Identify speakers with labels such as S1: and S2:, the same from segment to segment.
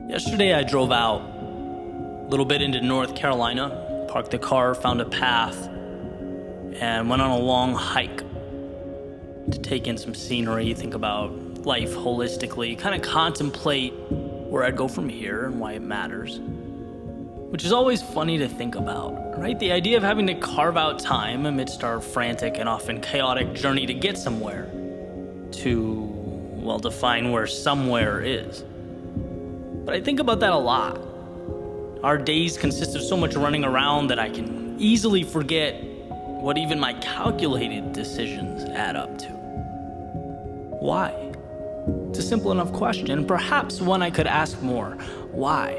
S1: Yesterday I drove out a little bit into North Carolina, parked the car, found a path, and went on a long hike to take in some scenery, think about life holistically, kind of contemplate where I'd go from here and why it matters. Which is always funny to think about, right? The idea of having to carve out time amidst our frantic and often chaotic journey to get somewhere, to, well, define where somewhere is. But I think about that a lot. Our days consist of so much running around that I can easily forget what even my calculated decisions add up to. Why? It's a simple enough question, perhaps one I could ask more. Why?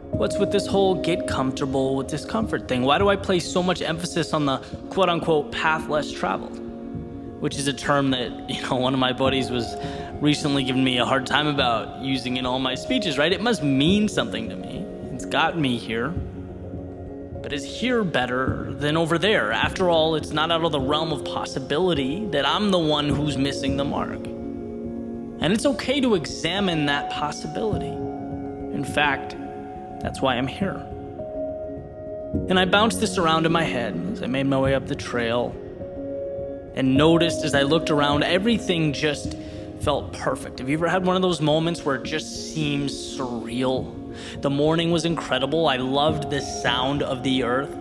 S1: What's with this whole get comfortable with discomfort thing? Why do I place so much emphasis on the quote-unquote path less traveled? Which is a term that, one of my buddies was recently giving me a hard time about using in all my speeches, right? It must mean something to me. It's got me here. But is here better than over there? After all, it's not out of the realm of possibility that I'm the one who's missing the mark. And it's okay to examine that possibility. In fact, that's why I'm here. And I bounced this around in my head as I made my way up the trail and noticed as I looked around, everything just felt perfect. Have you ever had one of those moments where it just seems surreal? The morning was incredible. I loved the sound of the earth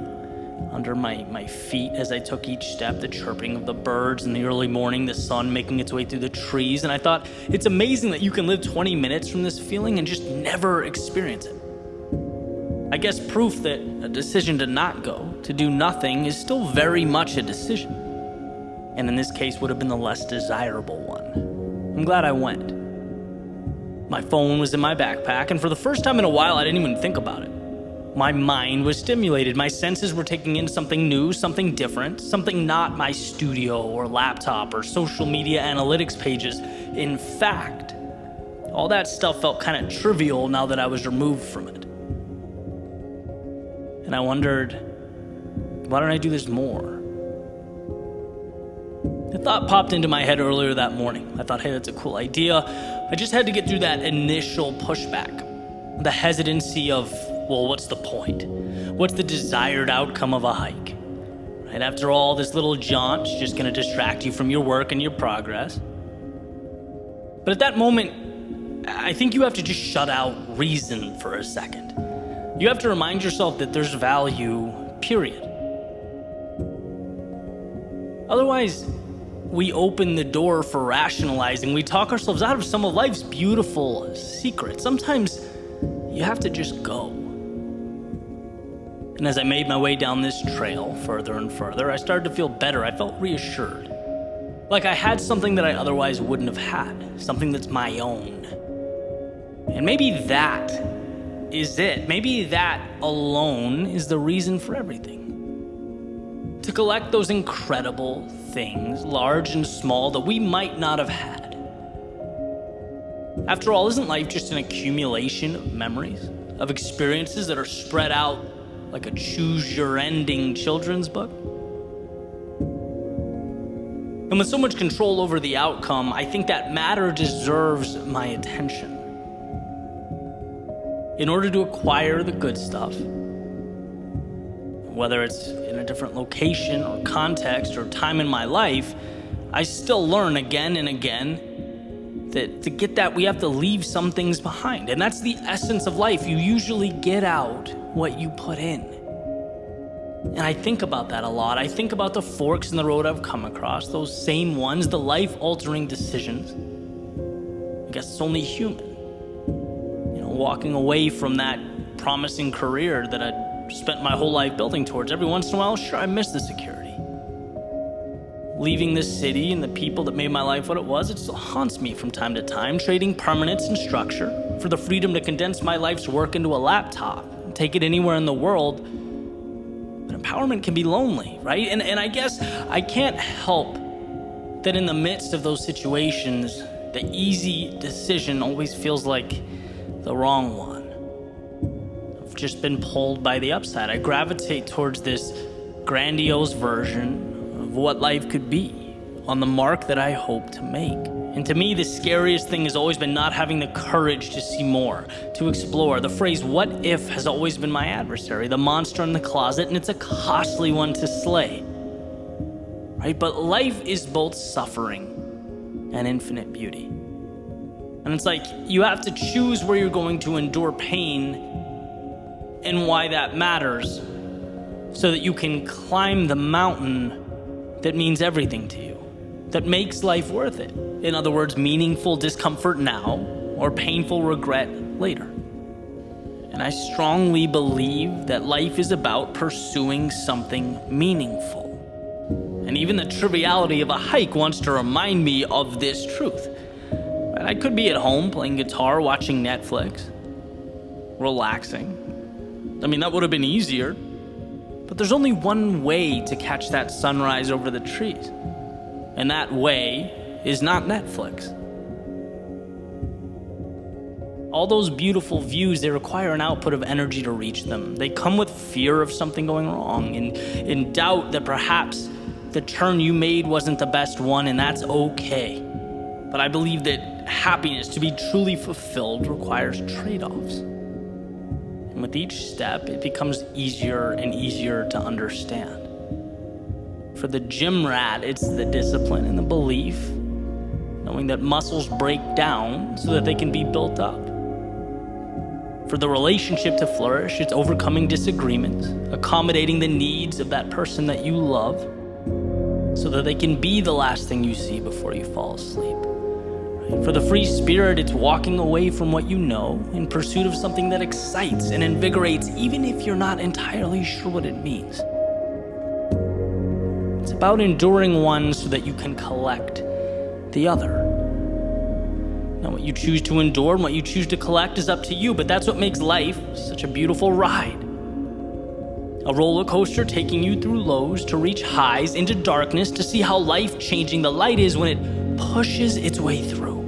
S1: under my feet as I took each step, the chirping of the birds in the early morning, the sun making its way through the trees. And I thought, it's amazing that you can live 20 minutes from this feeling and just never experience it. I guess proof that a decision to not go, to do nothing, is still very much a decision. And in this case would have been the less desirable one. I'm glad I went. My phone was in my backpack, and for the first time in a while, I didn't even think about it. My mind was stimulated. My senses were taking in something new, something different, something not my studio or laptop or social media analytics pages. In fact, all that stuff felt kind of trivial now that I was removed from it. And I wondered, why don't I do this more? The thought popped into my head earlier that morning. I thought, hey, that's a cool idea. I just had to get through that initial pushback, the hesitancy of, well, what's the point? What's the desired outcome of a hike? Right? After all, this little jaunt's just going to distract you from your work and your progress. But at that moment, I think you have to just shut out reason for a second. You have to remind yourself that there's value, period. Otherwise, we open the door for rationalizing. We talk ourselves out of some of life's beautiful secrets. Sometimes you have to just go. And as I made my way down this trail further and further, I started to feel better. I felt reassured. Like I had something that I otherwise wouldn't have had. Something that's my own. And maybe that is it. Maybe that alone is the reason for everything. To collect those incredible things, large and small, that we might not have had. After all, isn't life just an accumulation of memories, of experiences that are spread out like a choose-your-ending children's book? And with so much control over the outcome, I think that matter deserves my attention. In order to acquire the good stuff, whether it's in a different location or context or time in my life, I still learn again and again that to get that, we have to leave some things behind. And that's the essence of life. You usually get out what you put in. And I think about that a lot. I think about the forks in the road I've come across, those same ones, the life-altering decisions. I guess it's only human. Walking away from that promising career that I'd spent my whole life building towards. Every once in a while, sure, I miss the security. Leaving this city and the people that made my life what it was, it still haunts me from time to time, trading permanence and structure for the freedom to condense my life's work into a laptop and take it anywhere in the world. But empowerment can be lonely, right? And I guess I can't help that in the midst of those situations, the easy decision always feels like the wrong one. I've just been pulled by the upside. I gravitate towards this grandiose version of what life could be, on the mark that I hope to make. And to me, the scariest thing has always been not having the courage to see more, to explore. The phrase, what if, has always been my adversary, the monster in the closet, and it's a costly one to slay. Right? But life is both suffering and infinite beauty. And it's like you have to choose where you're going to endure pain and why that matters so that you can climb the mountain that means everything to you, that makes life worth it. In other words, meaningful discomfort now or painful regret later. And I strongly believe that life is about pursuing something meaningful. And even the triviality of a hike wants to remind me of this truth. I could be at home playing guitar, watching Netflix, relaxing. I mean, that would have been easier. But there's only one way to catch that sunrise over the trees. And that way is not Netflix. All those beautiful views, they require an output of energy to reach them. They come with fear of something going wrong, and in doubt that perhaps the turn you made wasn't the best one, and that's okay. But I believe that happiness, to be truly fulfilled, requires trade-offs. And with each step, it becomes easier and easier to understand. For the gym rat, it's the discipline and the belief, knowing that muscles break down so that they can be built up. For the relationship to flourish, it's overcoming disagreements, accommodating the needs of that person that you love, so that they can be the last thing you see before you fall asleep. For the free spirit, it's walking away from what you know in pursuit of something that excites and invigorates, even if you're not entirely sure what it means. It's about enduring one so that you can collect the other. Now, what you choose to endure and what you choose to collect is up to you, but that's what makes life such a beautiful ride. A roller coaster taking you through lows to reach highs into darkness to see how life-changing the light is when it pushes its way through.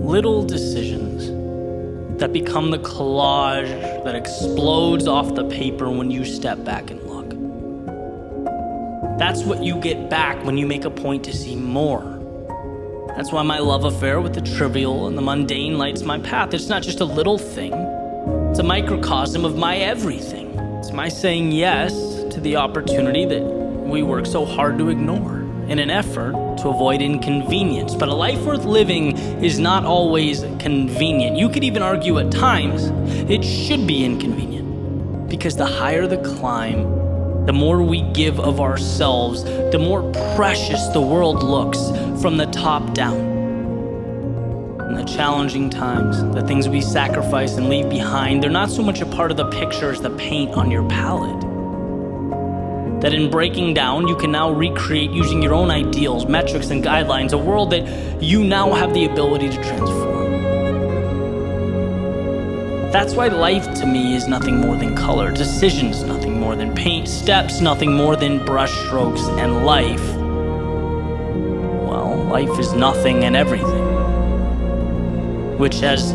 S1: Little decisions that become the collage that explodes off the paper when you step back and look. That's what you get back when you make a point to see more. That's why my love affair with the trivial and the mundane lights my path. It's not just a little thing. It's a microcosm of my everything. It's my saying yes to the opportunity that we work so hard to ignore in an effort to avoid inconvenience. But a life worth living is not always convenient. You could even argue at times it should be inconvenient, because the higher the climb, the more we give of ourselves, the more precious the world looks from the top down. In the challenging times, the things we sacrifice and leave behind, they're not so much a part of the picture as the paint on your palette. That in breaking down, you can now recreate using your own ideals, metrics, and guidelines, a world that you now have the ability to transform. That's why life to me is nothing more than color, decisions nothing more than paint, steps nothing more than brush strokes, and life, well, life is nothing and everything. Which, as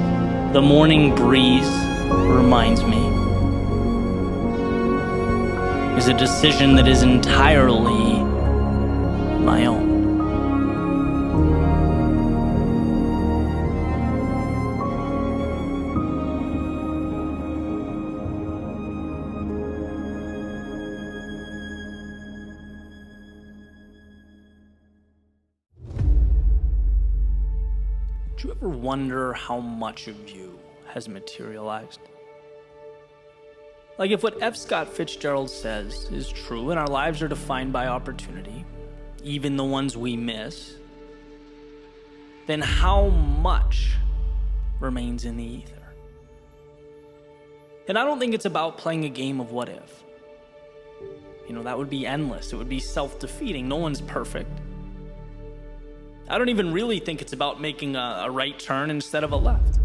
S1: the morning breeze reminds me, is a decision that is entirely my own. Do you ever wonder how much of you has materialized? Like, if what F. Scott Fitzgerald says is true and our lives are defined by opportunity, even the ones we miss, then how much remains in the ether? And I don't think it's about playing a game of what if. That would be endless. It would be self-defeating. No one's perfect. I don't even really think it's about making a right turn instead of a left.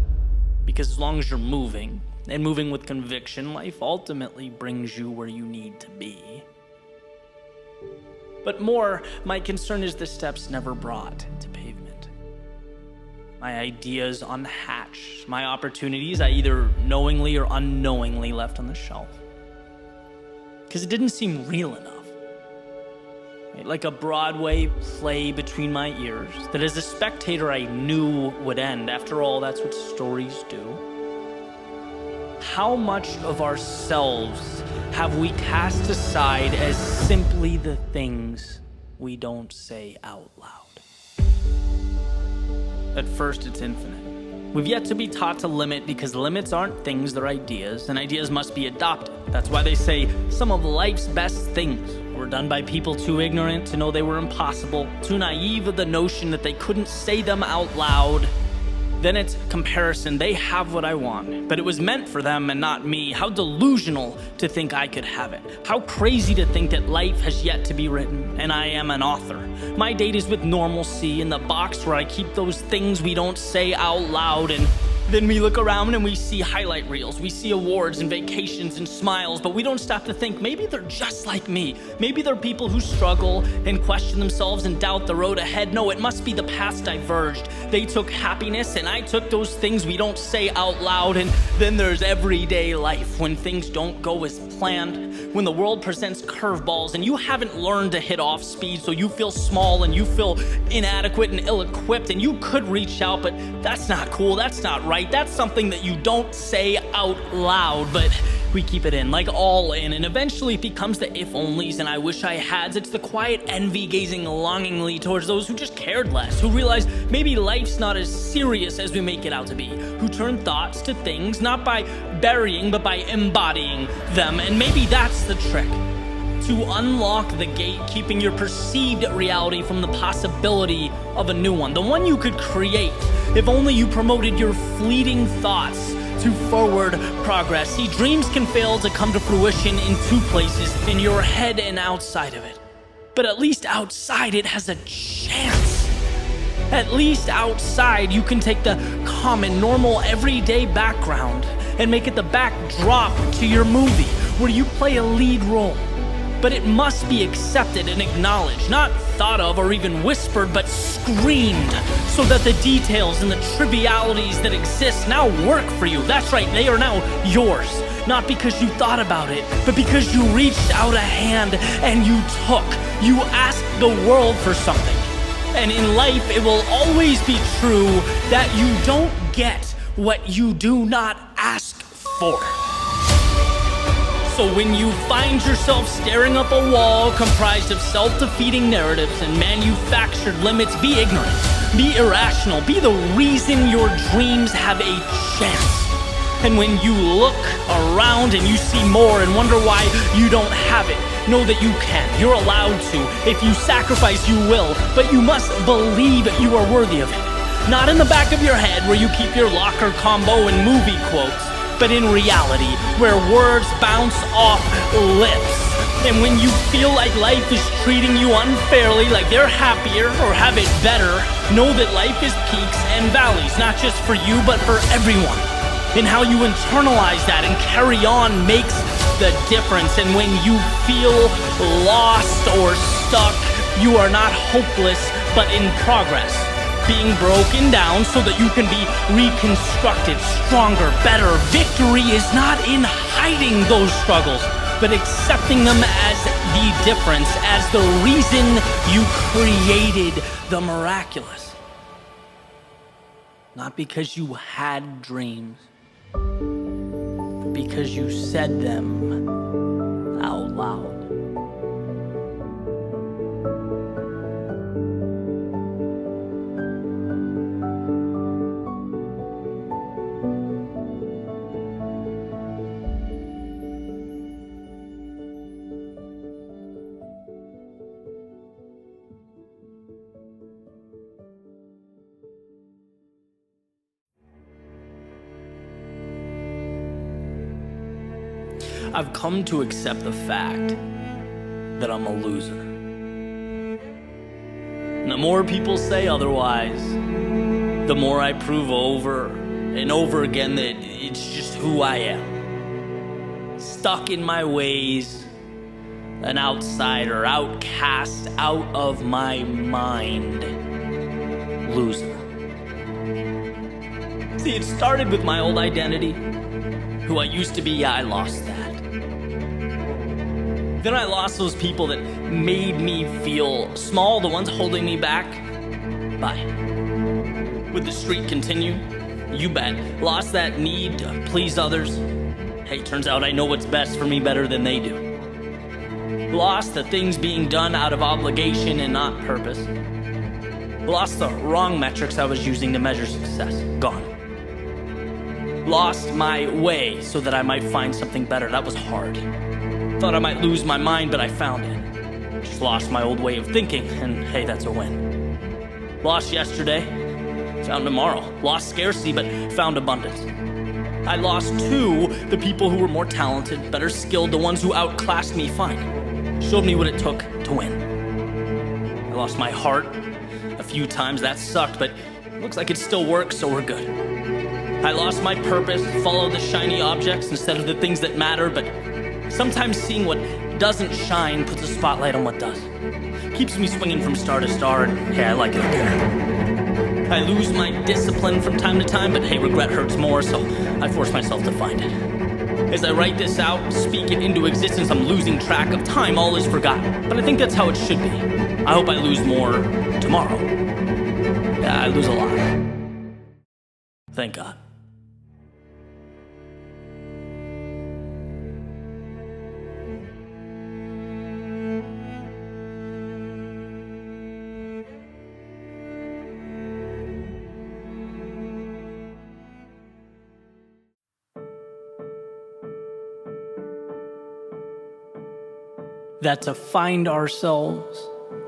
S1: Because as long as you're moving, and moving with conviction, life ultimately brings you where you need to be. But more, my concern is the steps never brought to pavement. My ideas unhatched, my opportunities I either knowingly or unknowingly left on the shelf. Because it didn't seem real enough. like a Broadway play between my ears that as a spectator I knew would end. After all, that's what stories do. How much of ourselves have we cast aside as simply the things we don't say out loud? At first, it's infinite. We've yet to be taught to limit because limits aren't things, they're ideas, and ideas must be adopted. That's why they say some of life's best things were done by people too ignorant to know they were impossible, too naive of the notion that they couldn't say them out loud. Then it's comparison. They have what I want, but it was meant for them and not me. How delusional to think I could have it. How crazy to think that life has yet to be written, and I am an author. My date is with normalcy in the box where I keep those things we don't say out loud, and then we look around and we see highlight reels, we see awards and vacations and smiles, but we don't stop to think maybe they're just like me. Maybe they're people who struggle and question themselves and doubt the road ahead. No, it must be the paths diverged. They took happiness and I took those things we don't say out loud. And then there's everyday life when things don't go as planned, when the world presents curveballs and you haven't learned to hit off speed, so you feel small and you feel inadequate and ill-equipped, and you could reach out, but that's not cool, that's not right. That's something that you don't say out loud, but we keep it in, like all in, and eventually it becomes the if-onlys and I wish I hads. It's the quiet envy gazing longingly towards those who just cared less, who realize maybe life's not as serious as we make it out to be, who turn thoughts to things not by burying but by embodying them. And maybe that's the trick, to unlock the gate, keeping your perceived reality from the possibility of a new one, the one you could create if only you promoted your fleeting thoughts to forward progress. See, dreams can fail to come to fruition in two places, in your head and outside of it. But at least outside it has a chance. At least outside you can take the common, normal, everyday background and make it the backdrop to your movie, where you play a lead role. But it must be accepted and acknowledged, not thought of or even whispered, but screamed, so that the details and the trivialities that exist now work for you. That's right, they are now yours. Not because you thought about it, but because you reached out a hand and you took. You asked the world for something. And in life, it will always be true that you don't get what you do not ask for. So when you find yourself staring up a wall comprised of self-defeating narratives and manufactured limits, be ignorant, be irrational, be the reason your dreams have a chance. And when you look around and you see more and wonder why you don't have it, know that you can. You're allowed to. If you sacrifice, you will, but you must believe you are worthy of it. Not in the back of your head where you keep your locker combo and movie quotes, but in reality, where words bounce off lips. And when you feel like life is treating you unfairly, like they're happier or have it better, know that life is peaks and valleys, not just for you, but for everyone. And how you internalize that and carry on makes the difference. And when you feel lost or stuck, you are not hopeless, but in progress. Being broken down so that you can be reconstructed, stronger, better. Victory is not in hiding those struggles, but accepting them as the difference, as the reason you created the miraculous. Not because you had dreams, but because you said them out loud. I've come to accept the fact that I'm a loser. And the more people say otherwise, the more I prove over and over again that it's just who I am. Stuck in my ways, an outsider, outcast, out of my mind, loser. See, it started with my old identity. Who I used to be, yeah, I lost that. Then I lost those people that made me feel small, the ones holding me back. Bye. Would the streak continue? You bet. Lost that need to please others. Hey, turns out I know what's best for me better than they do. Lost the things being done out of obligation and not purpose. Lost the wrong metrics I was using to measure success. Gone. Lost my way so that I might find something better. That was hard. Thought I might lose my mind, but I found it. Just lost my old way of thinking, and hey, that's a win. Lost yesterday, found tomorrow. Lost scarcity, but found abundance. I lost too the people who were more talented, better skilled, the ones who outclassed me, fine. Showed me what it took to win. I lost my heart a few times. That sucked, but it looks like it still works, so we're good. I lost my purpose, followed the shiny objects instead of the things that matter, but sometimes seeing what doesn't shine puts a spotlight on what does. Keeps me swinging from star to star, and hey, I like it up here. I lose my discipline from time to time, but hey, regret hurts more, so I force myself to find it. As I write this out, speak it into existence, I'm losing track of time, all is forgotten. But I think that's how it should be. I hope I lose more tomorrow. Yeah, I lose a lot. Thank God. That to find ourselves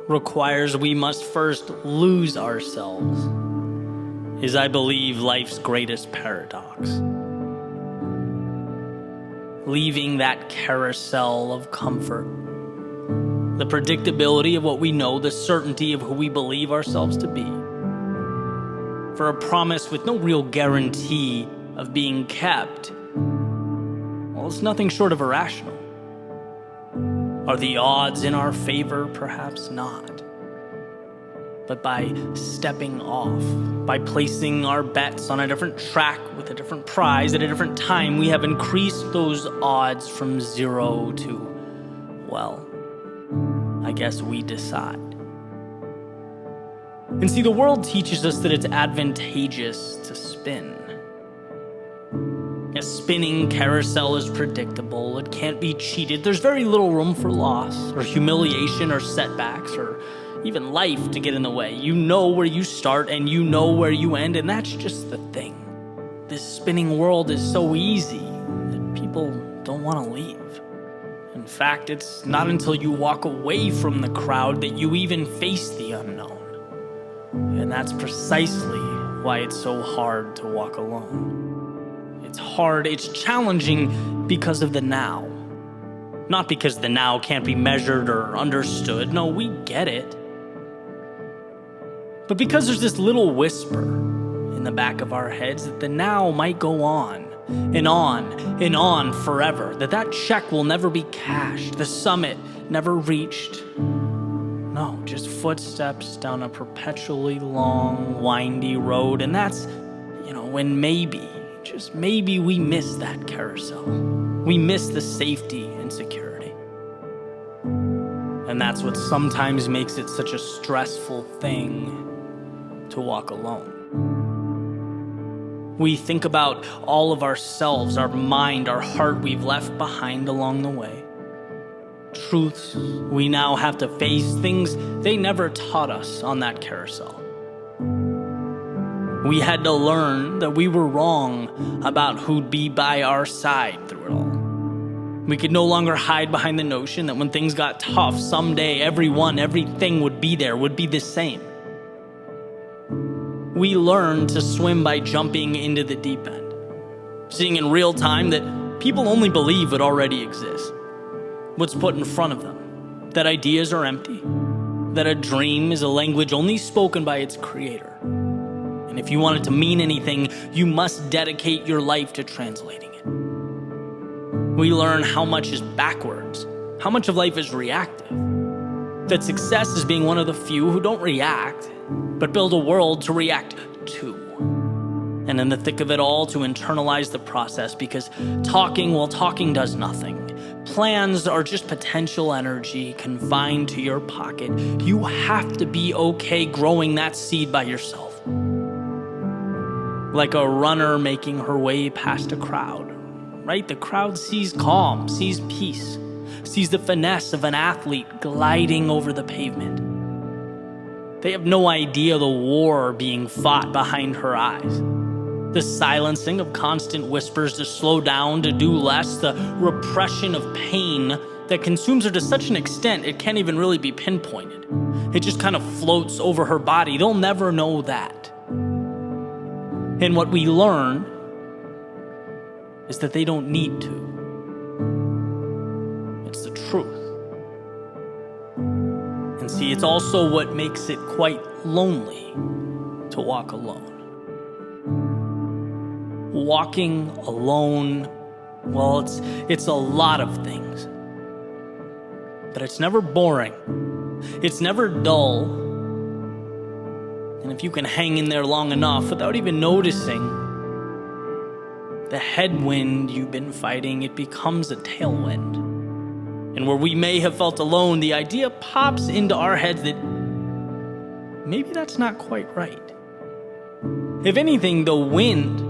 S1: requires we must first lose ourselves, is, I believe, life's greatest paradox. Leaving that carousel of comfort, the predictability of what we know, the certainty of who we believe ourselves to be, for a promise with no real guarantee of being kept, well, it's nothing short of irrational. Are the odds in our favor? Perhaps not. But by stepping off, by placing our bets on a different track with a different prize at a different time, we have increased those odds from 0 to, well, I guess we decide. And see, the world teaches us that it's advantageous to spin. A spinning carousel is predictable. It can't be cheated. There's very little room for loss or humiliation or setbacks or even life to get in the way. You know where you start and you know where you end, and that's just the thing. This spinning world is so easy that people don't want to leave. In fact, it's not until you walk away from the crowd that you even face the unknown. And that's precisely why it's so hard to walk alone. It's hard, it's challenging because of the now. Not because the now can't be measured or understood. No, we get it. But because there's this little whisper in the back of our heads that the now might go on and on and on forever, that check will never be cashed, the summit never reached. No, just footsteps down a perpetually long, windy road, and that's, when maybe, just maybe we miss that carousel. We miss the safety and security. And that's what sometimes makes it such a stressful thing to walk alone. We think about all of ourselves, our mind, our heart we've left behind along the way. Truths we now have to face, things they never taught us on that carousel. We had to learn that we were wrong about who'd be by our side through it all. We could no longer hide behind the notion that when things got tough, someday everything would be there, would be the same. We learned to swim by jumping into the deep end, seeing in real time that people only believe what already exists, what's put in front of them, that ideas are empty, that a dream is a language only spoken by its creator. And if you want it to mean anything, you must dedicate your life to translating it. We learn how much is backwards, how much of life is reactive, that success is being one of the few who don't react, but build a world to react to. And in the thick of it all, to internalize the process, because talking does nothing. plans are just potential energy confined to your pocket, you have to be okay growing that seed by yourself. Like a runner making her way past a crowd, right? The crowd sees calm, sees peace, sees the finesse of an athlete gliding over the pavement. They have no idea the war being fought behind her eyes. The silencing of constant whispers to slow down, to do less, the repression of pain that consumes her to such an extent it can't even really be pinpointed. It just kind of floats over her body. They'll never know that. And what we learn is that they don't need to. It's the truth. And see, it's also what makes it quite lonely to walk alone. Walking alone, well, it's a lot of things. But it's never boring. It's never dull. And if you can hang in there long enough without even noticing the headwind you've been fighting, it becomes a tailwind. And where we may have felt alone, the idea pops into our heads that maybe that's not quite right. If anything, the wind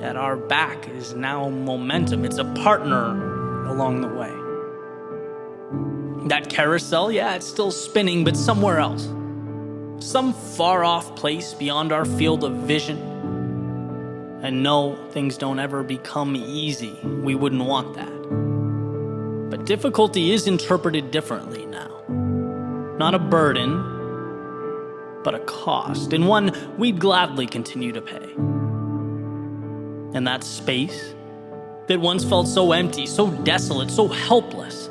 S1: at our back is now momentum. It's a partner along the way. That carousel, yeah, it's still spinning, but somewhere else. Some far-off place beyond our field of vision. And no, things don't ever become easy. We wouldn't want that. But difficulty is interpreted differently now. Not a burden, but a cost, and one we'd gladly continue to pay. And that space that once felt so empty, so desolate, so helpless,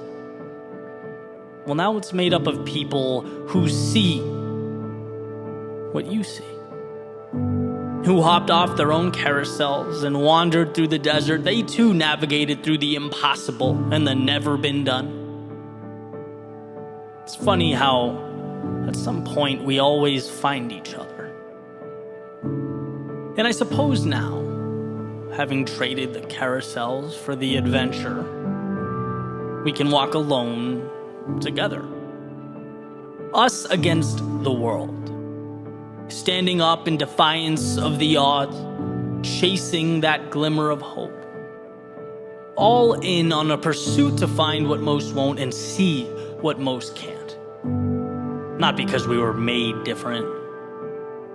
S1: well, now it's made up of people who see what you see, who hopped off their own carousels and wandered through the desert. They too navigated through the impossible and the never been done. It's funny how at some point we always find each other. And I suppose now, having traded the carousels for the adventure, we can walk alone together. Us against the world. Standing up in defiance of the odds, chasing that glimmer of hope. All in on a pursuit to find what most won't and see what most can't. Not because we were made different,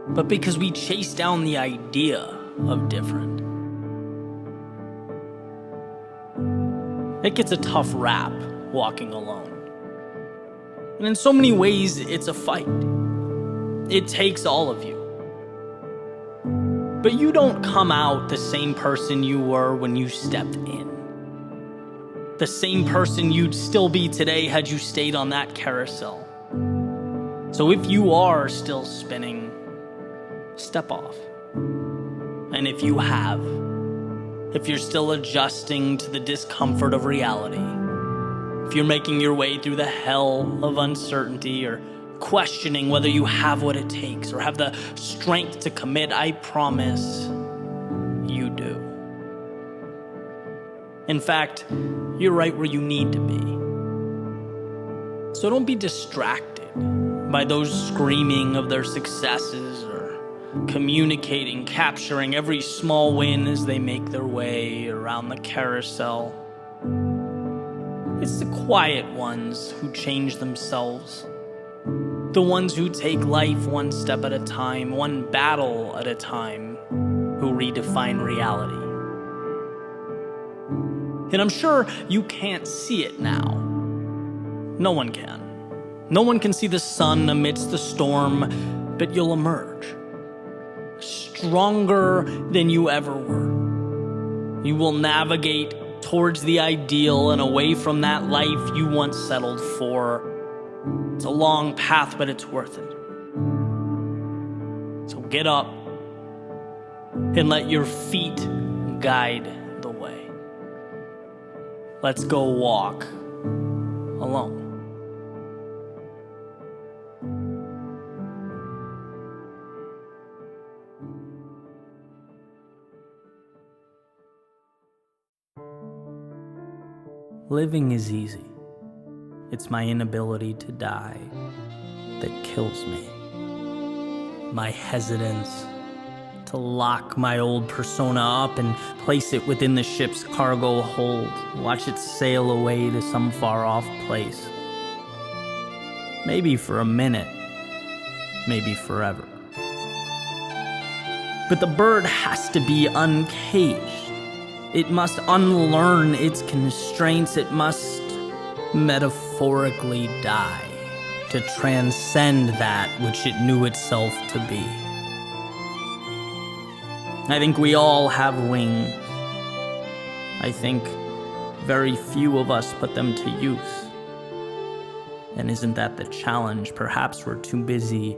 S1: but because we chased down the idea of different. It gets a tough rap walking alone. And in so many ways, it's a fight. It takes all of you. But you don't come out the same person you were when you stepped in. The same person you'd still be today had you stayed on that carousel. So if you are still spinning, step off. And if you have, if you're still adjusting to the discomfort of reality, if you're making your way through the hell of uncertainty or questioning whether you have what it takes or have the strength to commit, I promise you do. In fact, you're right where you need to be. So don't be distracted by those screaming of their successes or communicating, capturing every small win as they make their way around the carousel. It's the quiet ones who change themselves. The ones who take life one step at a time, one battle at a time, who redefine reality. And I'm sure you can't see it now. No one can. No one can see the sun amidst the storm, but you'll emerge. Stronger than you ever were. You will navigate towards the ideal and away from that life you once settled for. It's a long path, but it's worth it. So get up and let your feet guide the way. Let's go walk alone. Living is easy. It's my inability to die that kills me. My hesitance to lock my old persona up and place it within the ship's cargo hold, watch it sail away to some far-off place. Maybe for a minute, maybe forever. But the bird has to be uncaged. It must unlearn its constraints. It must metaphorically die to transcend that which it knew itself to be. I think we all have wings. I think very few of us put them to use. And isn't that the challenge? Perhaps we're too busy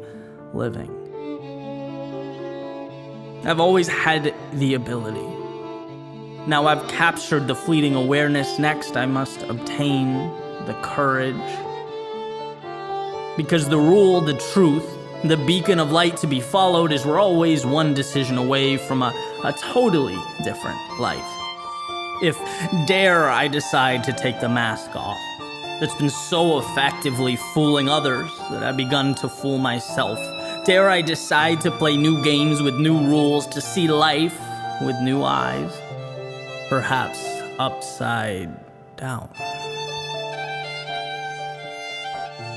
S1: living. I've always had the ability. Now I've captured the fleeting awareness. Next, I must obtain the courage. Because the rule, the truth, the beacon of light to be followed is we're always one decision away from a totally different life. If dare I decide to take the mask off, that's been so effectively fooling others that I've begun to fool myself. Dare I decide to play new games with new rules, to see life with new eyes, perhaps upside down.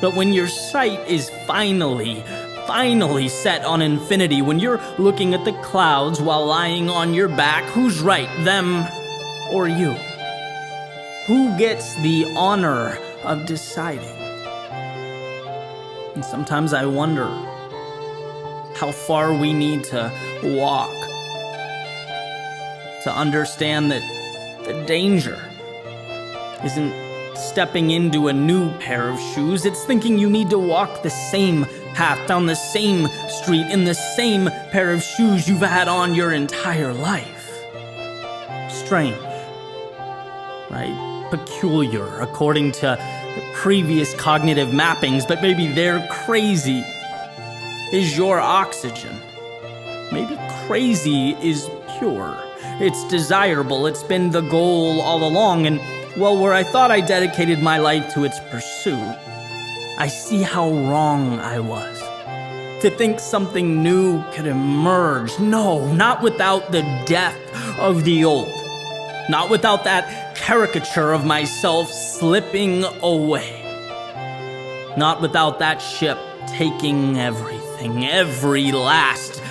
S1: But when your sight is finally set on infinity, when you're looking at the clouds while lying on your back, who's right, them or you? Who gets the honor of deciding? And sometimes I wonder how far we need to walk to understand that the danger isn't stepping into a new pair of shoes. It's thinking you need to walk the same path, down the same street, in the same pair of shoes you've had on your entire life. Strange, right? Peculiar, according to previous cognitive mappings, but maybe they're crazy. Is your oxygen? Maybe crazy is pure. It's desirable. It's been the goal all along. And, well, where I thought I dedicated my life to its pursuit, I see how wrong I was. To think something new could emerge. No, not without the death of the old. Not without that caricature of myself slipping away. Not without that ship taking everything, every last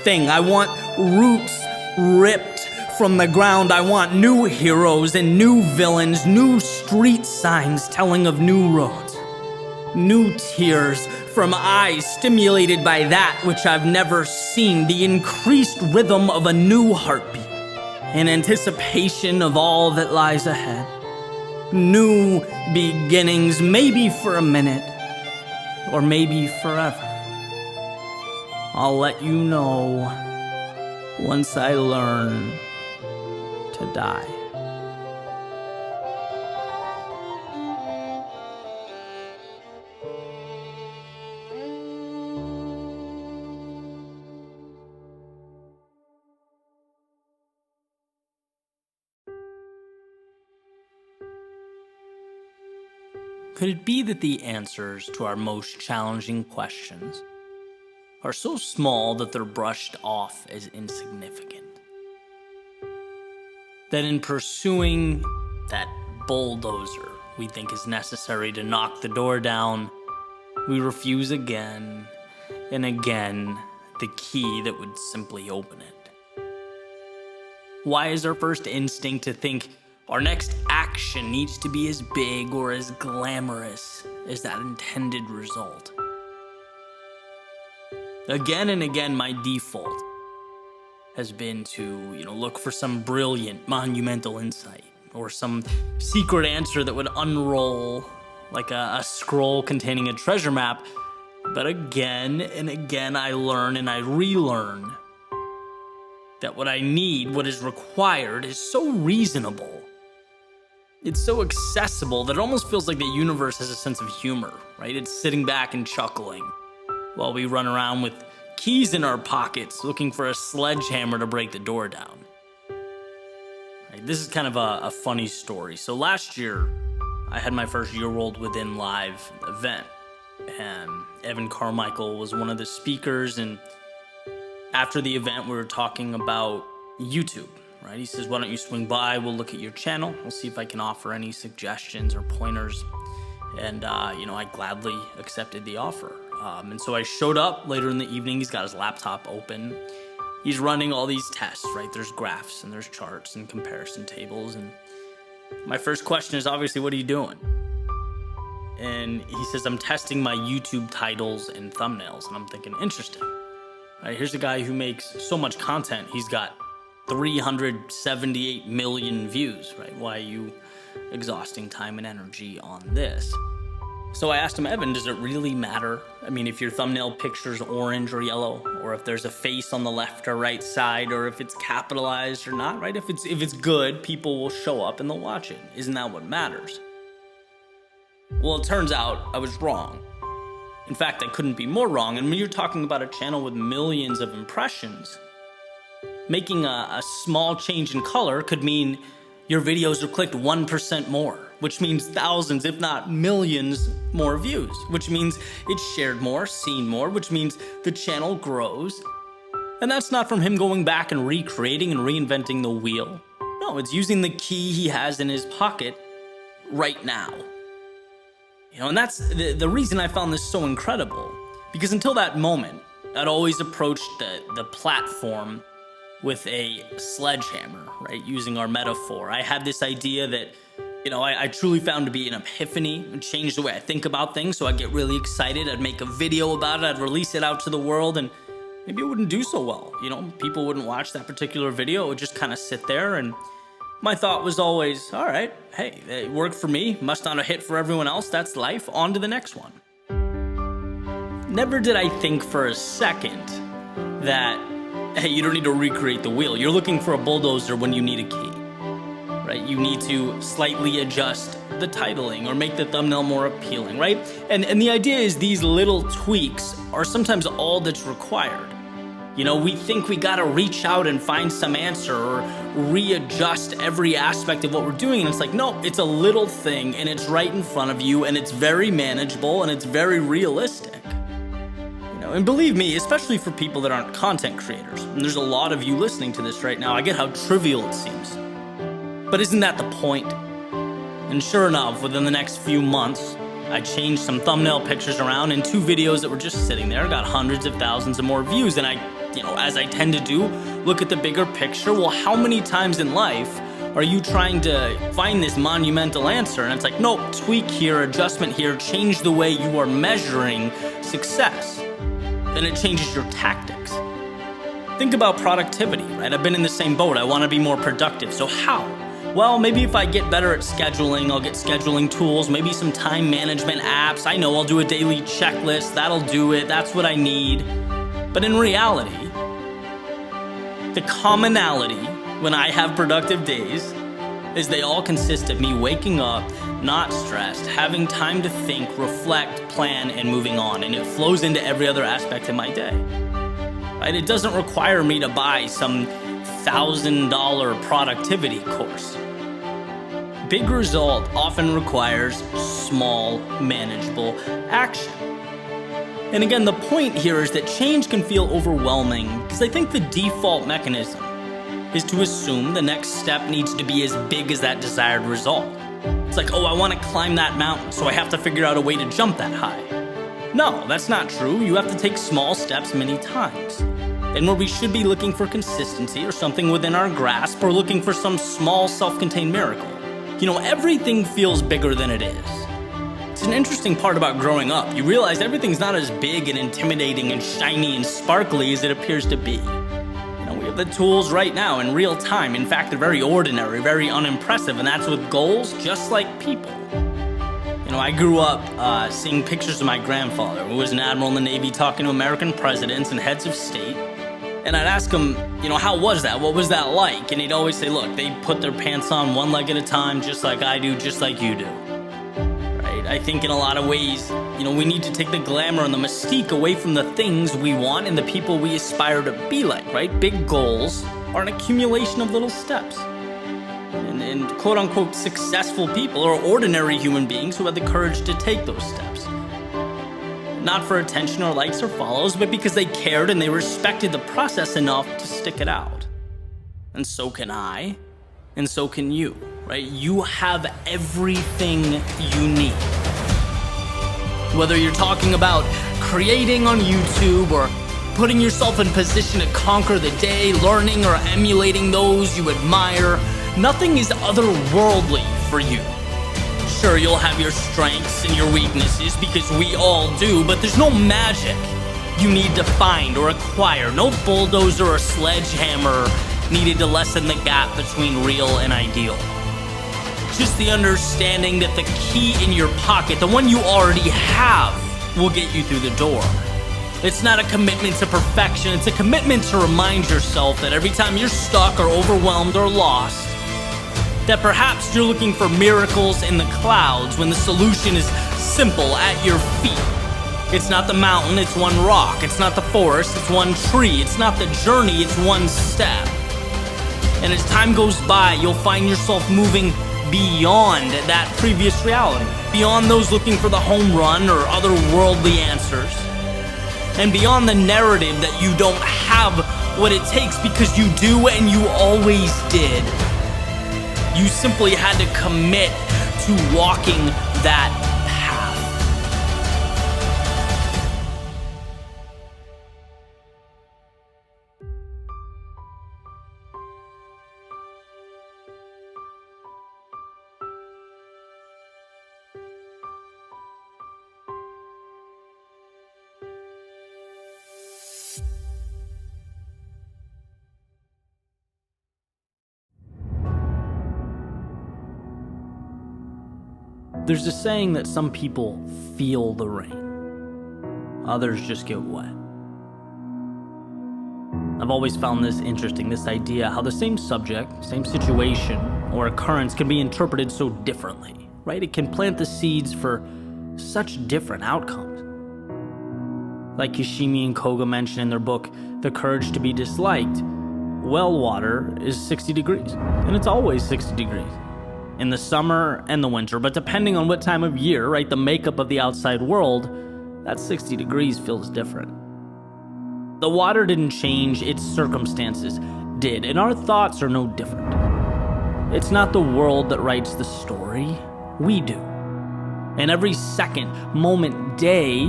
S1: thing. I want roots ripped from the ground. I want new heroes and new villains, new street signs telling of new roads, new tears from eyes stimulated by that which I've never seen, the increased rhythm of a new heartbeat, in anticipation of all that lies ahead. New beginnings, maybe for a minute, or maybe forever. I'll let you know once I learn to die. Could it be that the answers to our most challenging questions are so small that they're brushed off as insignificant? That in pursuing that bulldozer we think is necessary to knock the door down, we refuse again and again the key that would simply open it? Why is our first instinct to think our next action needs to be as big or as glamorous as that intended result? Again and again, my default has been to, look for some brilliant, monumental insight or some secret answer that would unroll like a scroll containing a treasure map. But again and again, I learn and I relearn that what I need, what is required, is so reasonable. It's so accessible that it almost feels like the universe has a sense of humor, right? It's sitting back and chuckling while we run around with keys in our pockets looking for a sledgehammer to break the door down. Right? This is kind of a funny story. So last year, I had my first Your World Within live event, and Evan Carmichael was one of the speakers, and after the event, we were talking about YouTube, right? He says, why don't you swing by, we'll look at your channel, we'll see if I can offer any suggestions or pointers, and I gladly accepted the offer. And so I showed up later in the evening. He's got his laptop open. He's running all these tests, right? There's graphs and there's charts and comparison tables. And my first question is obviously, what are you doing? And he says, I'm testing my YouTube titles and thumbnails. And I'm thinking, interesting. Right, here's a guy who makes so much content. He's got 378 million views, right? Why are you exhausting time and energy on this? So I asked him, Evan, does it really matter? I mean, if your thumbnail picture's orange or yellow, or if there's a face on the left or right side, or if it's capitalized or not, right? If it's good, people will show up and they'll watch it. Isn't that what matters? Well, it turns out I was wrong. In fact, I couldn't be more wrong. And when you're talking about a channel with millions of impressions, making a small change in color could mean your videos are clicked 1% more, which means thousands, if not millions, more views, which means it's shared more, seen more, which means the channel grows. And that's not from him going back and recreating and reinventing the wheel. No, it's using the key he has in his pocket right now. And that's the reason I found this so incredible, because until that moment, I'd always approached the platform with a sledgehammer, right? Using our metaphor. I had this idea that, I truly found to be an epiphany and changed the way I think about things. So I'd get really excited. I'd make a video about it. I'd release it out to the world, and maybe it wouldn't do so well. People wouldn't watch that particular video. It would just kind of sit there. And my thought was always, all right, hey, it worked for me. Must not have hit for everyone else. That's life. On to the next one. Never did I think for a second that, hey, you don't need to recreate the wheel. You're looking for a bulldozer when you need a key, right? You need to slightly adjust the titling or make the thumbnail more appealing, right? And the idea is these little tweaks are sometimes all that's required. We think we gotta reach out and find some answer or readjust every aspect of what we're doing. And it's like, no, it's a little thing and it's right in front of you and it's very manageable and it's very realistic. And believe me, especially for people that aren't content creators, and there's a lot of you listening to this right now, I get how trivial it seems. But isn't that the point? And sure enough, within the next few months, I changed some thumbnail pictures around, and 2 videos that were just sitting there got hundreds of thousands of more views. And I, as I tend to do, look at the bigger picture. Well, how many times in life are you trying to find this monumental answer? And it's like, nope, tweak here, adjustment here, change the way you are measuring success. Then it changes your tactics. Think about productivity, right? I've been in the same boat. I want to be more productive. So how? Well, maybe if I get better at scheduling, I'll get scheduling tools, maybe some time management apps. I know I'll do a daily checklist. That'll do it. That's what I need. But in reality, the commonality when I have productive days is they all consist of me waking up, not stressed, having time to think, reflect, plan, and moving on. And it flows into every other aspect of my day. Right? It doesn't require me to buy some $1,000 productivity course. Big result often requires small, manageable action. And again, the point here is that change can feel overwhelming because I think the default mechanism is to assume the next step needs to be as big as that desired result. It's like, oh, I want to climb that mountain, so I have to figure out a way to jump that high. No, that's not true. You have to take small steps many times. And where we should be looking for consistency or something within our grasp or looking for some small self-contained miracle, everything feels bigger than it is. It's an interesting part about growing up. You realize everything's not as big and intimidating and shiny and sparkly as it appears to be. We have the tools right now in real time. In fact, they're very ordinary, very unimpressive, and that's with goals just like people. I grew up seeing pictures of my grandfather, who was an admiral in the Navy, talking to American presidents and heads of state. And I'd ask him, how was that? What was that like? And he'd always say, look, they put their pants on one leg at a time, just like I do, just like you do. Right? I think in a lot of ways, we need to take the glamour and the mystique away from the things we want and the people we aspire to be like, right? Big goals are an accumulation of little steps. and quote-unquote successful people or ordinary human beings who had the courage to take those steps. Not for attention or likes or follows, but because they cared and they respected the process enough to stick it out. And so can I, and so can you, right? You have everything you need. Whether you're talking about creating on YouTube or putting yourself in position to conquer the day, learning or emulating those you admire, nothing is otherworldly for you. Sure, you'll have your strengths and your weaknesses, because we all do, but there's no magic you need to find or acquire, no bulldozer or sledgehammer needed to lessen the gap between real and ideal. Just the understanding that the key in your pocket, the one you already have, will get you through the door. It's not a commitment to perfection, it's a commitment to remind yourself that every time you're stuck or overwhelmed or lost, that perhaps you're looking for miracles in the clouds when the solution is simple at your feet. It's not the mountain, it's one rock. It's not the forest, it's one tree. It's not the journey, it's one step. And as time goes by, you'll find yourself moving beyond that previous reality, beyond those looking for the home run or otherworldly answers, and beyond the narrative that you don't have what it takes, because you do and you always did. You simply had to commit to walking that path. There's a saying that some people feel the rain, others just get wet. I've always found this interesting, this idea how the same subject, same situation, or occurrence can be interpreted so differently, right? It can plant the seeds for such different outcomes. Like Kishimi and Koga mention in their book, The Courage to be Disliked, well water is 60 degrees, and it's always 60 degrees. In the summer and the winter, but depending on what time of year, right, the makeup of the outside world, that 60 degrees feels different. The water didn't change, its circumstances did, and our thoughts are no different. It's not the world that writes the story, we do. And every second, moment, day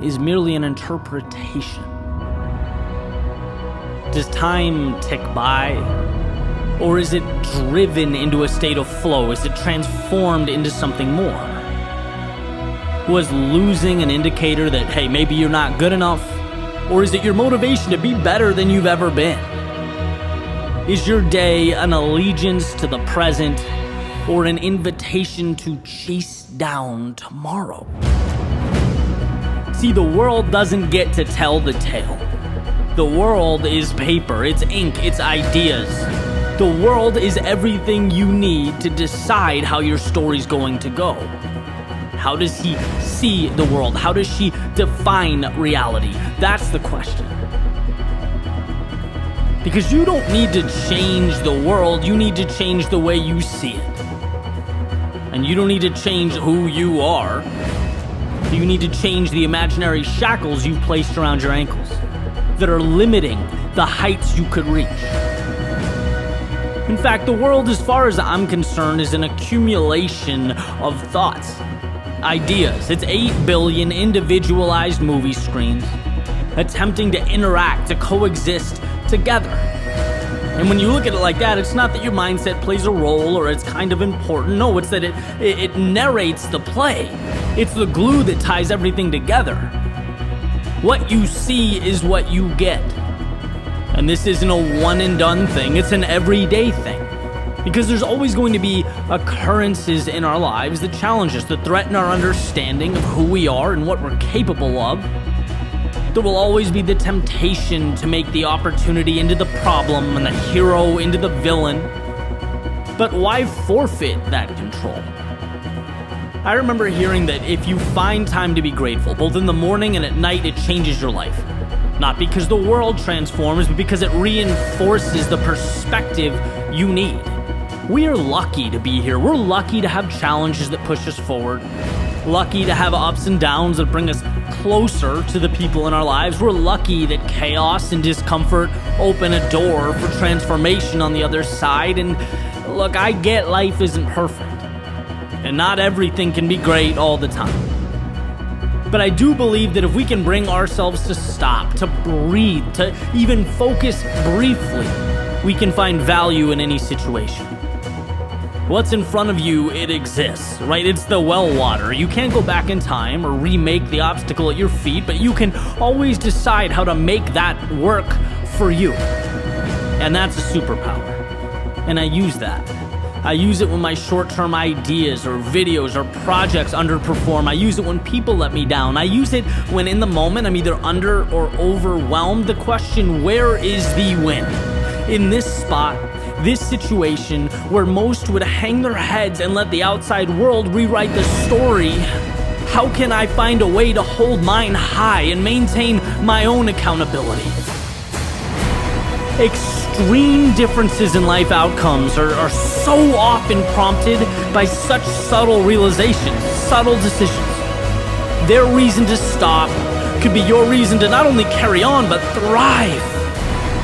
S1: is merely an interpretation. Does time tick by? Or is it driven into a state of flow? Is it transformed into something more? Was losing an indicator that, hey, maybe you're not good enough? Or is it your motivation to be better than you've ever been? Is your day an allegiance to the present or an invitation to chase down tomorrow? See, the world doesn't get to tell the tale. The world is paper, it's ink, it's ideas. The world is everything you need to decide how your story's going to go. How does he see the world? How does she define reality? That's the question. Because you don't need to change the world, you need to change the way you see it. And you don't need to change who you are. You need to change the imaginary shackles you've placed around your ankles that are limiting the heights you could reach. In fact, the world, as far as I'm concerned, is an accumulation of thoughts, ideas. It's 8 billion individualized movie screens attempting to interact, to coexist together. And when you look at it like that, it's not that your mindset plays a role or it's kind of important. No, it's that it narrates the play. It's the glue that ties everything together. What you see is what you get. And this isn't a one and done thing, it's an everyday thing. Because there's always going to be occurrences in our lives that challenge us, that threaten our understanding of who we are and what we're capable of. There will always be the temptation to make the opportunity into the problem and the hero into the villain. But why forfeit that control? I remember hearing that if you find time to be grateful, both in the morning and at night, it changes your life. Not because the world transforms, but because it reinforces the perspective you need. We are lucky to be here. We're lucky to have challenges that push us forward. Lucky to have ups and downs that bring us closer to the people in our lives. We're lucky that chaos and discomfort open a door for transformation on the other side. And look, I get life isn't perfect, and not everything can be great all the time. But I do believe that if we can bring ourselves to stop, to breathe, to even focus briefly, we can find value in any situation. What's in front of you, it exists, right? It's the well water. You can't go back in time or remake the obstacle at your feet, but you can always decide how to make that work for you. And that's a superpower. And I use that. I use it when my short-term ideas or videos or projects underperform. I use it when people let me down. I use it when in the moment I'm either under or overwhelmed. The question, where is the win? In this spot, this situation where most would hang their heads and let the outside world rewrite the story, how can I find a way to hold mine high and maintain my own accountability? Extreme differences in life outcomes are so often prompted by such subtle realizations, subtle decisions. Their reason to stop could be your reason to not only carry on, but thrive.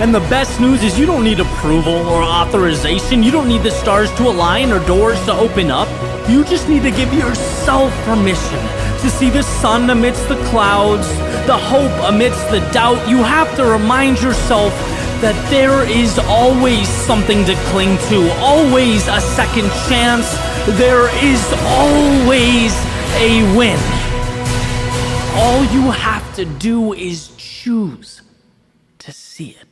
S1: And the best news is you don't need approval or authorization. You don't need the stars to align or doors to open up. You just need to give yourself permission to see the sun amidst the clouds, the hope amidst the doubt. You have to remind yourself that there is always something to cling to, always a second chance. There is always a win. All you have to do is choose to see it.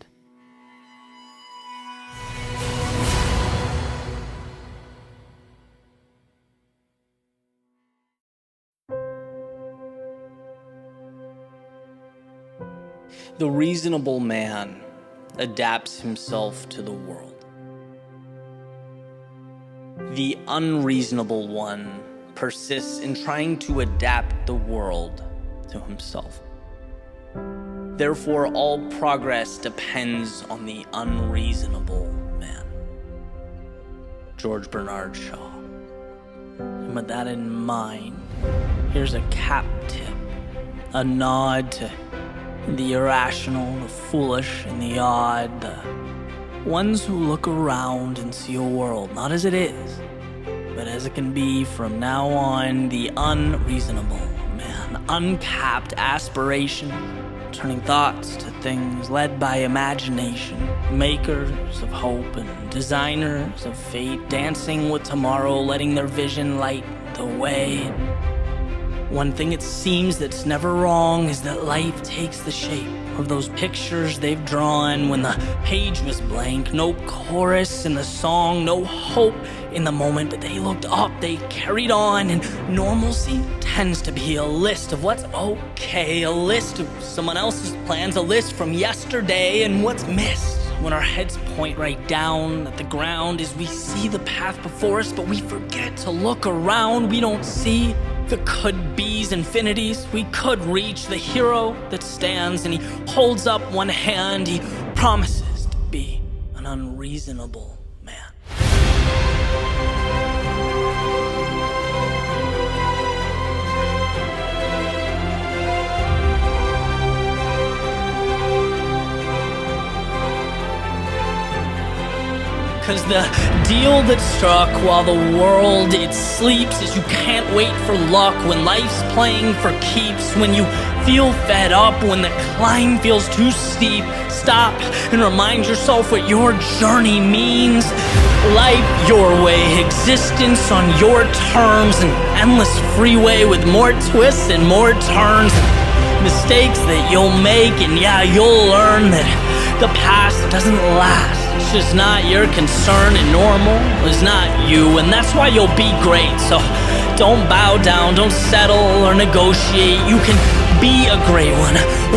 S1: The reasonable man adapts himself to the world. The unreasonable one persists in trying to adapt the world to himself. Therefore, all progress depends on the unreasonable man. George Bernard Shaw. And with that in mind, here's a cap tip, a nod to the irrational, the foolish, and the odd, the ones who look around and see a world not as it is, but as it can be from now on. The unreasonable man, uncapped aspiration, turning thoughts to things, led by imagination, makers of hope and designers of fate, dancing with tomorrow, letting their vision light the way. One thing it seems that's never wrong is that life takes the shape of those pictures they've drawn when the page was blank. No chorus in the song, no hope in the moment, but they looked up, they carried on, and normalcy tends to be a list of what's okay, a list of someone else's plans, a list from yesterday, and what's missed when our heads point right down at the ground is we see the path before us, but we forget to look around. We don't see the could-be's, infinities. We could reach the hero that stands, and he holds up one hand. He promises to be an unreasonable man. Cause the deal that struck while the world it sleeps is you can't wait for luck when life's playing for keeps. When you feel fed up, when the climb feels too steep, stop and remind yourself what your journey means. Life your way, existence on your terms, an endless freeway with more twists and more turns, mistakes that you'll make, and yeah, you'll learn that the past doesn't last. It's just not your concern, and normal is not you, and that's why you'll be great. So don't bow down, don't settle or negotiate. You can be a great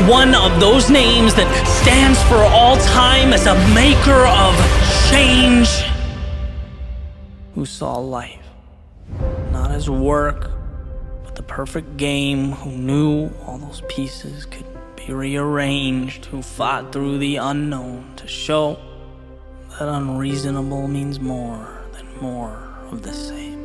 S1: one of those names that stands for all time as a maker of change, who saw life not as work, but the perfect game, who knew all those pieces could be rearranged, who fought through the unknown to show that unreasonable means more than more of the same.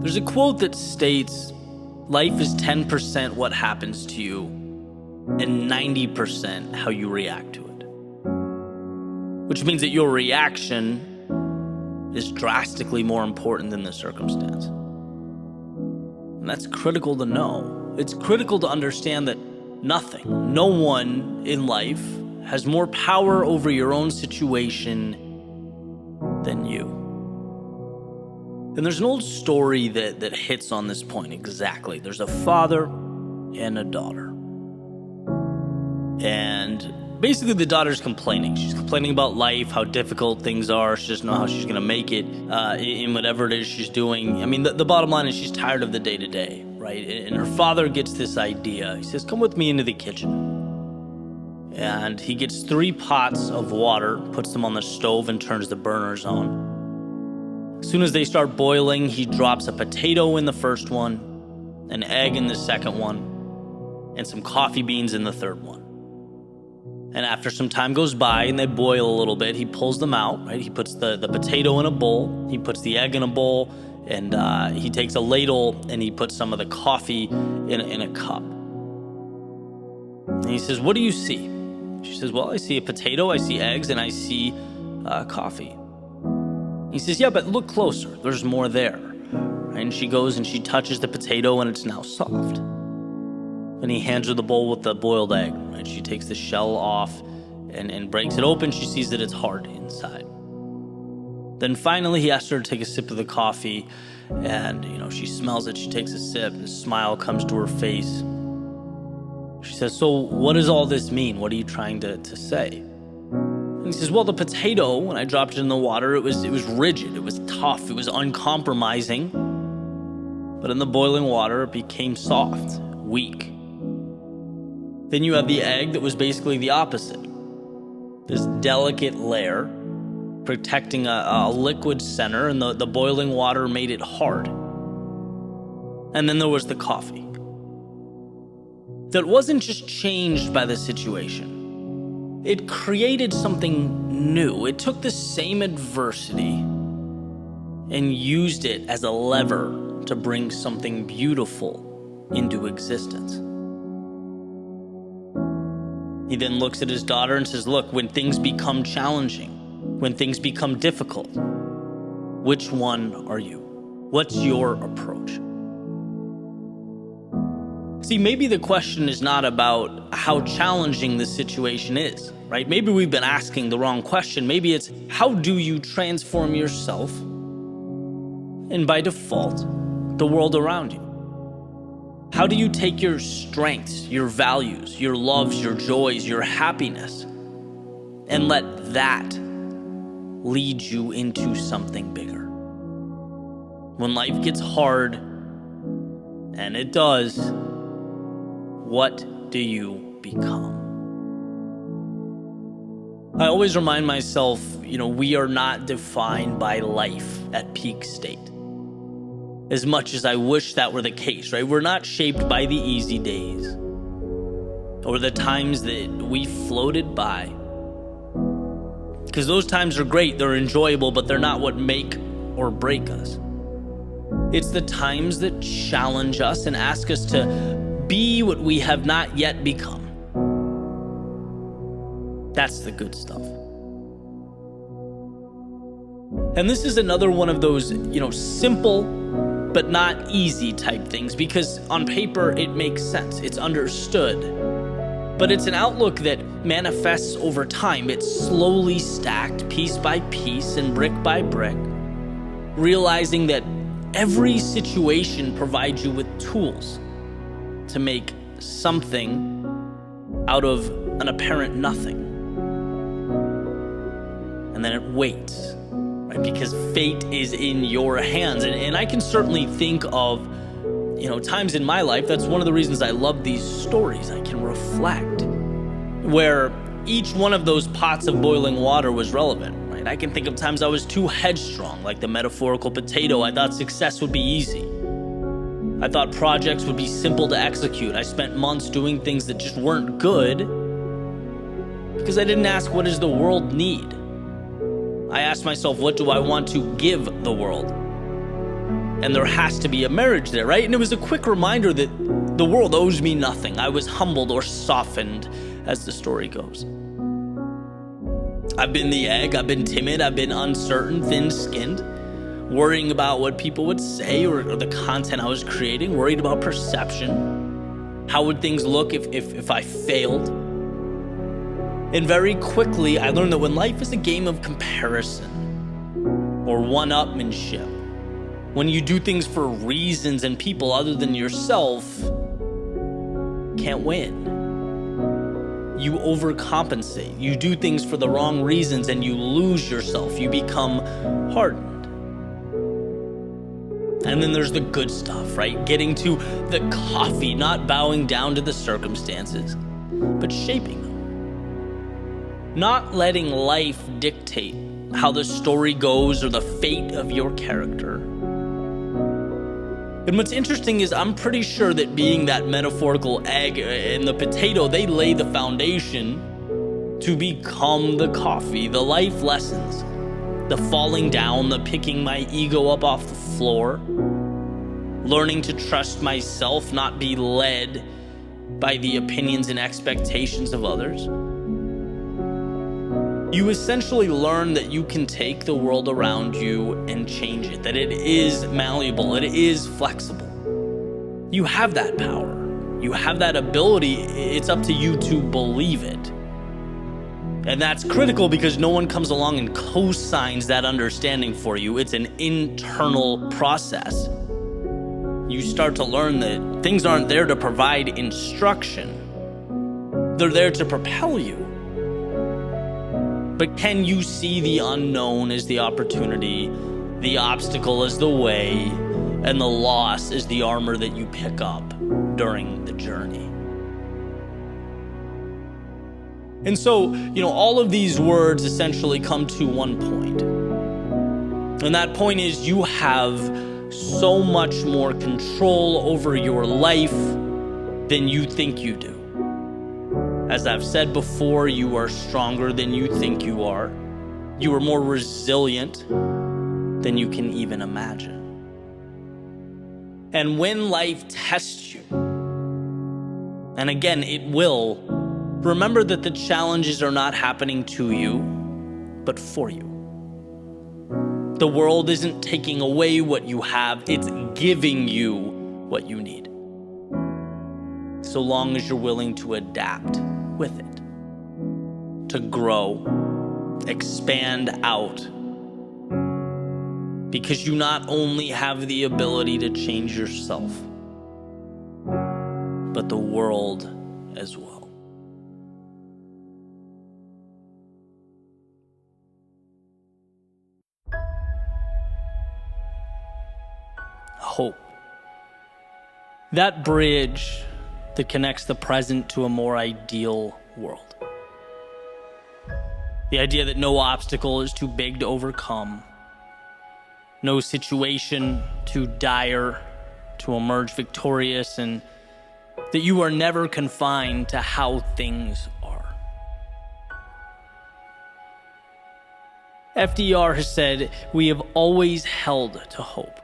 S1: There's a quote that states, life is 10% what happens to you and 90% how you react to it. Which means that your reaction is drastically more important than the circumstance. And that's critical to know. It's critical to understand that no one in life has more power over your own situation than you. And there's an old story that hits on this point exactly. There's a father and a daughter. And basically the daughter's complaining. She's complaining about life, how difficult things are. She doesn't know how she's going to make it in whatever it is she's doing. I mean, the bottom line is she's tired of the day-to-day, right? And her father gets this idea. He says, come with me into the kitchen. And he gets 3 pots of water, puts them on the stove and turns the burners on. As soon as they start boiling, he drops a potato in the first one, an egg in the second one, and some coffee beans in the third one. And after some time goes by and they boil a little bit, he pulls them out, right? He puts the potato in a bowl, he puts the egg in a bowl, and he takes a ladle and he puts some of the coffee in a cup. And he says, what do you see? She says, well, I see a potato, I see eggs, and I see coffee. He says, yeah, but look closer. There's more there. And she goes and she touches the potato and it's now soft. And he hands her the bowl with the boiled egg. And she takes the shell off and breaks it open. She sees that it's hard inside. Then finally he asks her to take a sip of the coffee. And, she smells it. She takes a sip. And a smile comes to her face. She says, so what does all this mean? What are you trying to say? And he says, well, the potato, when I dropped it in the water, it was rigid, it was tough, it was uncompromising. But in the boiling water, it became soft, weak. Then you have the egg that was basically the opposite. This delicate layer protecting a liquid center, and the boiling water made it hard. And then there was the coffee. That wasn't just changed by the situation. It created something new. It took the same adversity and used it as a lever to bring something beautiful into existence. He then looks at his daughter and says, look, when things become challenging, when things become difficult, which one are you? What's your approach? See, maybe the question is not about how challenging the situation is, right? Maybe we've been asking the wrong question. Maybe it's, how do you transform yourself and by default, the world around you? How do you take your strengths, your values, your loves, your joys, your happiness, and let that lead you into something bigger? When life gets hard, and it does, what do you become? I always remind myself, we are not defined by life at peak state. As much as I wish that were the case, right? We're not shaped by the easy days or the times that we floated by. Because those times are great, they're enjoyable, but they're not what make or break us. It's the times that challenge us and ask us to be what we have not yet become. That's the good stuff. And this is another one of those, simple but not easy type things, because on paper it makes sense, it's understood. But it's an outlook that manifests over time. It's slowly stacked piece by piece and brick by brick, realizing that every situation provides you with tools to make something out of an apparent nothing. And then it waits, right? Because fate is in your hands. And I can certainly think of, times in my life. That's one of the reasons I love these stories. I can reflect where each one of those pots of boiling water was relevant, right? I can think of times I was too headstrong, like the metaphorical potato. I thought success would be easy. I thought projects would be simple to execute. I spent months doing things that just weren't good because I didn't ask, what does the world need? I asked myself, what do I want to give the world? And there has to be a marriage there, right? And it was a quick reminder that the world owes me nothing. I was humbled or softened, as the story goes. I've been the egg, I've been timid, I've been uncertain, thin-skinned, worrying about what people would say or the content I was creating, worried about perception. How would things look if I failed? And very quickly, I learned that when life is a game of comparison or one-upmanship, when you do things for reasons and people other than yourself, can't win. You overcompensate. You do things for the wrong reasons and you lose yourself. You become hardened. And then there's the good stuff, right? Getting to the coffee, not bowing down to the circumstances, but shaping them. Not letting life dictate how the story goes or the fate of your character. And what's interesting is I'm pretty sure that being that metaphorical egg and the potato, they lay the foundation to become the coffee, the life lessons, the falling down, the picking my ego up off the floor, learning to trust myself, not be led by the opinions and expectations of others. You essentially learn that you can take the world around you and change it, that it is malleable, it is flexible. You have that power. You have that ability. It's up to you to believe it. And that's critical because no one comes along and co-signs that understanding for you. It's an internal process. You start to learn that things aren't there to provide instruction. They're there to propel you. But can you see the unknown as the opportunity, the obstacle as the way, and the loss as the armor that you pick up during the journey? And so, all of these words essentially come to one point. And that point is you have so much more control over your life than you think you do. As I've said before, you are stronger than you think you are. You are more resilient than you can even imagine. And when life tests you, and again, it will, remember that the challenges are not happening to you, but for you. The world isn't taking away what you have, it's giving you what you need. So long as you're willing to adapt with it, to grow, expand out, because you not only have the ability to change yourself, but the world as well. Hope. That bridge that connects the present to a more ideal world. The idea that no obstacle is too big to overcome, no situation too dire to emerge victorious, and that you are never confined to how things are. FDR has said, we have always held to hope.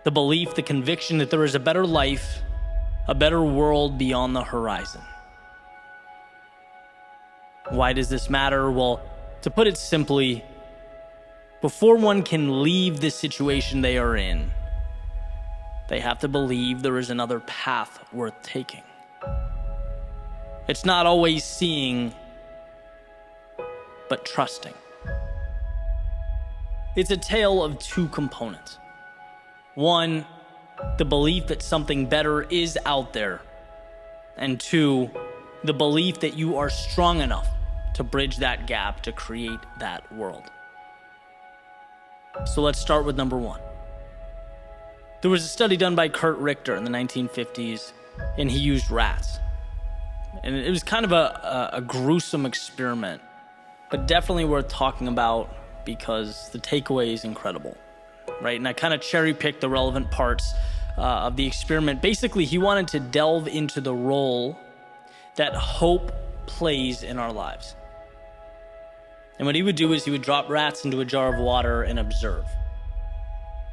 S1: The belief, the conviction that there is a better life, a better world beyond the horizon. Why does this matter? Well, to put it simply, before one can leave the situation they are in, they have to believe there is another path worth taking. It's not always seeing, but trusting. It's a tale of two components. One, the belief that something better is out there. And two, the belief that you are strong enough to bridge that gap to create that world. So let's start with number one. There was a study done by Kurt Richter in the 1950s, and he used rats. And it was kind of a gruesome experiment, but definitely worth talking about because the takeaway is incredible, right? And I kind of cherry-picked the relevant parts of the experiment. Basically, he wanted to delve into the role that hope plays in our lives. And what he would do is he would drop rats into a jar of water and observe.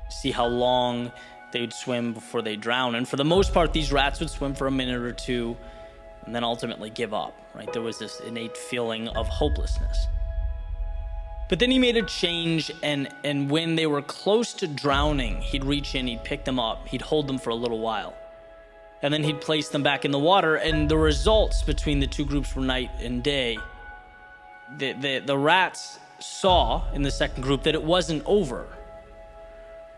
S1: See how long they would swim before they drown. And for the most part, these rats would swim for a minute or two and then ultimately give up, right? There was this innate feeling of hopelessness. But then he made a change, and when they were close to drowning, he'd reach in, he'd pick them up, he'd hold them for a little while. And then he'd place them back in the water, and the results between the two groups were night and day. The rats saw in the second group that it wasn't over.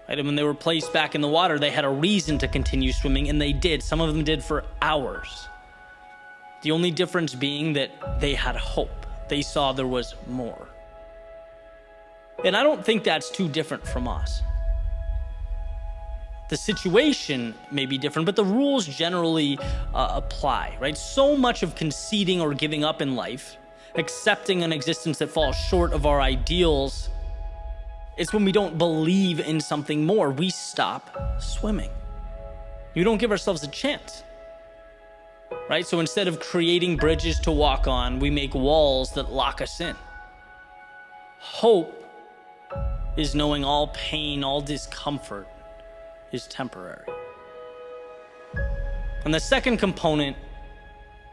S1: Right? And when they were placed back in the water, they had a reason to continue swimming, and they did. Some of them did for hours. The only difference being that they had hope. They saw there was more. And I don't think that's too different from us. The situation may be different, but the rules generally apply, right? So much of conceding or giving up in life, accepting an existence that falls short of our ideals, it's when we don't believe in something more. We stop swimming. We don't give ourselves a chance, right? So instead of creating bridges to walk on, we make walls that lock us in. Hope is knowing all pain, all discomfort is temporary. And the second component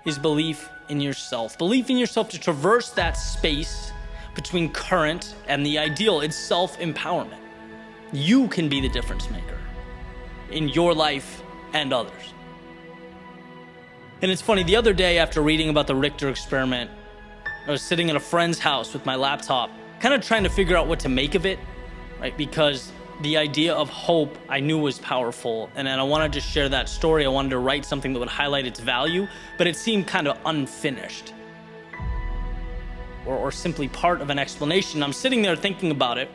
S1: is belief in yourself. Belief in yourself to traverse that space between current and the ideal. It's self-empowerment. You can be the difference maker in your life and others. And it's funny, the other day after reading about the Richter experiment, I was sitting in a friend's house with my laptop, kind of trying to figure out what to make of it, right? Because the idea of hope I knew was powerful, and then I wanted to share that story. I wanted to write something that would highlight its value, but it seemed kind of unfinished or simply part of an explanation. I'm sitting there thinking about it,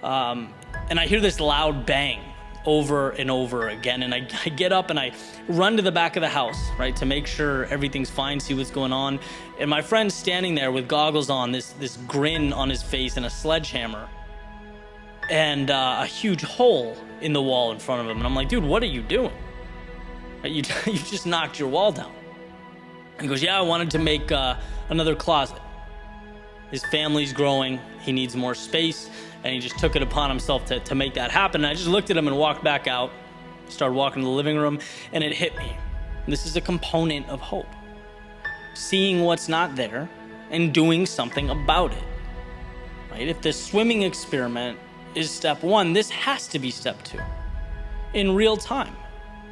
S1: and I hear this loud bang over and over again, and I get up and I run to the back of the house, right, to make sure everything's fine, see what's going on. And my friend's standing there with goggles on, this grin on his face and a sledgehammer, and a huge hole in the wall in front of him. And I'm like, dude, what are you doing? You just knocked your wall down. And he goes, yeah, I wanted to make another closet. His family's growing, he needs more space, and he just took it upon himself to make that happen. And I just looked at him and walked back out, started walking to the living room, and it hit me. This is a component of hope. Seeing what's not there and doing something about it, right? If the swimming experiment is step one, this has to be step two, in real time.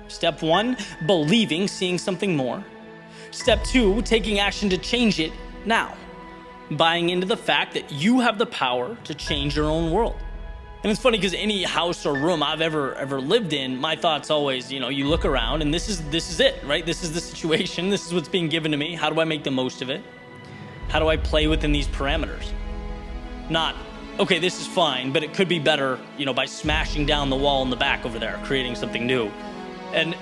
S1: Step one, believing, seeing something more. Step two, taking action to change it now. Buying into the fact that you have the power to change your own world. And it's funny because any house or room I've ever lived in, my thoughts always, you look around and this is it, right? This is the situation. This is what's being given to me. How do I make the most of it? How do I play within these parameters? Not, okay, this is fine, but it could be better, by smashing down the wall in the back over there, creating something new. And,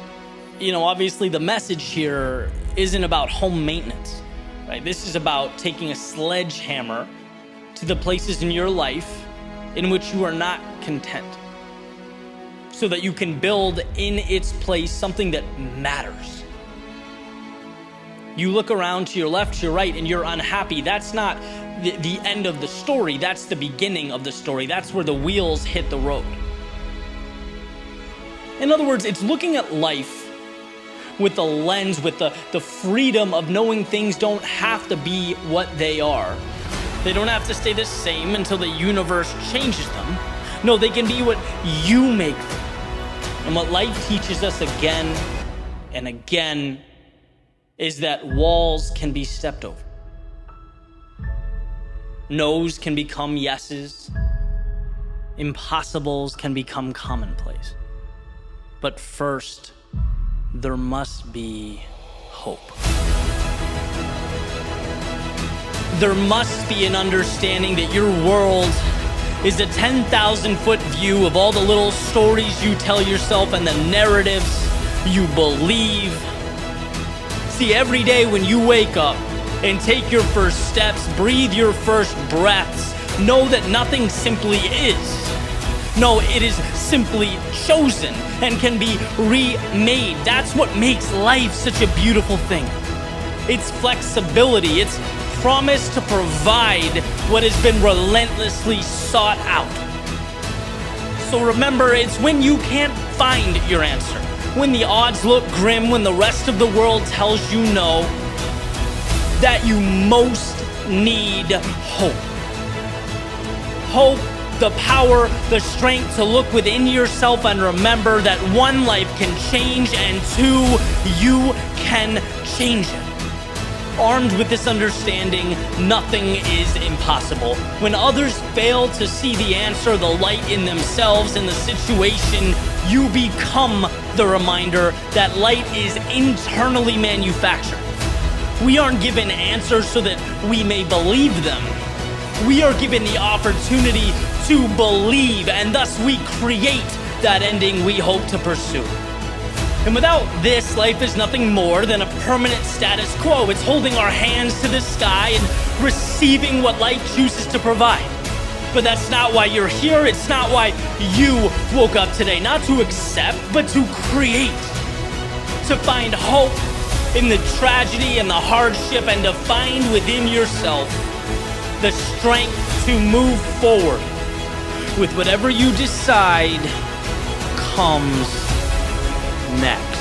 S1: obviously the message here isn't about home maintenance, right? This is about taking a sledgehammer to the places in your life in which you are not content, so that you can build in its place something that matters. You look around to your left, to your right, and you're unhappy. That's not the end of the story. That's the beginning of the story. That's where the wheels hit the road. In other words, it's looking at life with the lens, with the freedom of knowing things don't have to be what they are. They don't have to stay the same until the universe changes them. No, they can be what you make them. And what life teaches us again and again is that walls can be stepped over. No's can become yeses. Impossibles can become commonplace. But first, there must be hope. There must be an understanding that your world is a 10,000-foot view of all the little stories you tell yourself and the narratives you believe. See, every day when you wake up and take your first steps, breathe your first breaths, know that nothing simply is. No, it is simply chosen and can be remade. That's what makes life such a beautiful thing. It's flexibility, it's promise to provide what has been relentlessly sought out. So remember, it's when you can't find your answer, when the odds look grim, when the rest of the world tells you no, that you most need hope. Hope, the power, the strength to look within yourself and remember that one life can change and two, you can change it. Armed with this understanding, nothing is impossible. When others fail to see the answer, the light in themselves, in the situation, you become the reminder that light is internally manufactured. We aren't given answers so that we may believe them. We are given the opportunity to believe, and thus we create that ending we hope to pursue. And without this, life is nothing more than a permanent status quo. It's holding our hands to the sky and receiving what life chooses to provide. But that's not why you're here. It's not why you woke up today. Not to accept, but to create. To find hope in the tragedy and the hardship, and to find within yourself the strength to move forward with whatever you decide comes next.